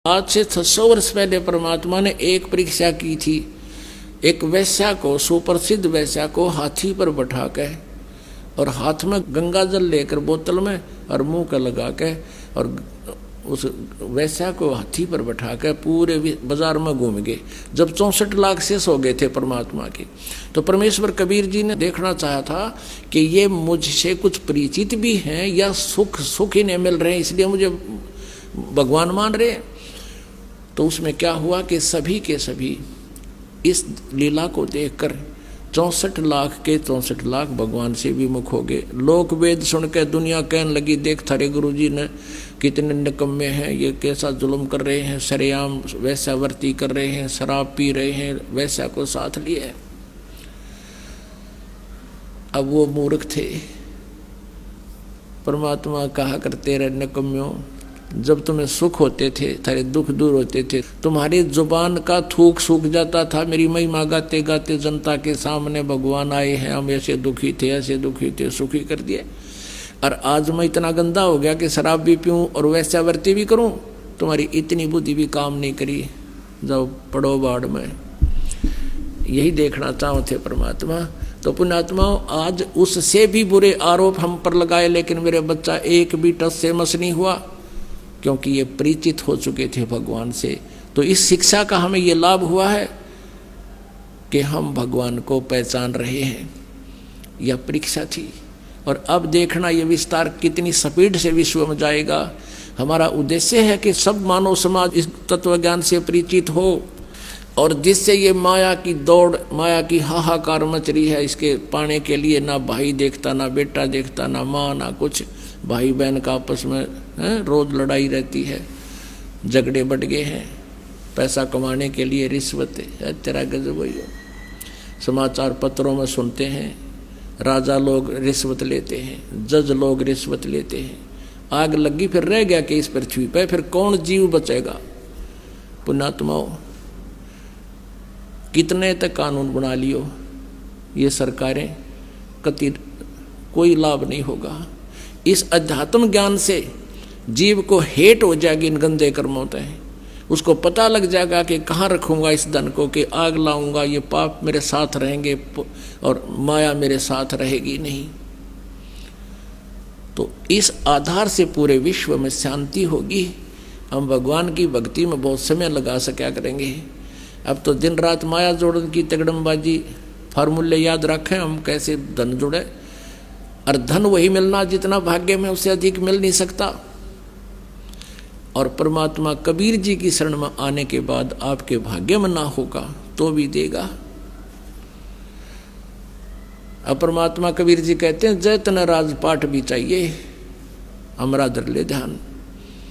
आज से 600 वर्ष पहले परमात्मा ने एक परीक्षा की थी। एक वैश्या को, सुप्रसिद्ध वैश्या को हाथी पर बैठा के और हाथ में गंगा जल लेकर बोतल में और मुंह का लगा के और उस वैश्या को हाथी पर बैठा के पूरे बाजार में घूम गए। जब 64 लाख शेष हो गए थे परमात्मा के, तो परमेश्वर कबीर जी ने देखना चाहा था कि ये मुझसे कुछ परिचित भी हैं या सुख ही नहीं मिल रहे हैं इसलिए मुझे भगवान मान रहे। तो उसमें क्या हुआ कि सभी के सभी इस लीला को देखकर 64 लाख के 64 लाख भगवान से विमुख हो गए। लोक वेद सुन के दुनिया कहने लगी, देख थारे गुरुजी ने कितने निकम्मे हैं, ये कैसा जुल्म कर रहे हैं, सरेआम वैश्यावर्ती कर रहे हैं, शराब पी रहे हैं, वैश्या को साथ लिए। अब वो मूर्ख थे। परमात्मा कहा करते रहे, निकम्म्यों, जब तुम्हें सुख होते थे, थारे दुख दूर होते थे, तुम्हारी जुबान का थूक सूख जाता था, मेरी महिमा गाते गाते जनता के सामने भगवान आए हैं, हम ऐसे दुखी थे, सुखी कर दिए। और आज मैं इतना गंदा हो गया कि शराब भी पीऊँ और वैश्यावर्ती भी करूँ, तुम्हारी इतनी बुद्धि भी काम नहीं करी, जाओ पड़ो बाढ़ में। यही देखना चाहो थे परमात्मा। तो पुण्यात्मा, आज उससे भी बुरे आरोप हम पर लगाए, लेकिन मेरे बच्चा एक भी टस से मस नहीं हुआ, क्योंकि ये परिचित हो चुके थे भगवान से। तो इस शिक्षा का हमें ये लाभ हुआ है कि हम भगवान को पहचान रहे हैं। यह परीक्षा थी। और अब देखना ये विस्तार कितनी स्पीड से विश्व में जाएगा। हमारा उद्देश्य है कि सब मानव समाज इस तत्व ज्ञान से परिचित हो, और जिससे ये माया की दौड़, माया की हाहाकार मच रही है, इसके पाने के लिए ना भाई देखता, ना बेटा देखता, ना माँ, ना कुछ। भाई बहन का आपस में रोज लड़ाई रहती है, झगड़े बढ़ गए हैं, पैसा कमाने के लिए रिश्वत है, तेरा गजब ही हो। समाचार पत्रों में सुनते हैं, राजा लोग रिश्वत लेते हैं, जज लोग रिश्वत लेते हैं। आग लगी, फिर रह गया कि इस पृथ्वी पर फिर कौन जीव बचेगा। पुण्यात्माओं, कितने तक कानून बना लियो ये सरकारें, कति कोई लाभ नहीं होगा। इस अध्यात्म ज्ञान से जीव को हेट हो जाएगी इन गंदे कर्मों से। उसको पता लग जाएगा कि कहाँ रखूँगा इस धन को, कि आग लाऊंगा, ये पाप मेरे साथ रहेंगे और माया मेरे साथ रहेगी नहीं। तो इस आधार से पूरे विश्व में शांति होगी। हम भगवान की भक्ति में बहुत समय लगा सका करेंगे। अब तो दिन रात माया जोड़न की तगड़मबाजी, फार्मूले याद रखें हम कैसे धन जुड़े। और धन वही मिलना जितना भाग्य में, उससे अधिक मिल नहीं सकता। और परमात्मा कबीर जी की शरण में आने के बाद आपके भाग्य में ना होगा तो भी देगा। अब परमात्मा कबीर जी कहते हैं, जय तन राजपाट भी चाहिए, हमारा दर ले ध्यान।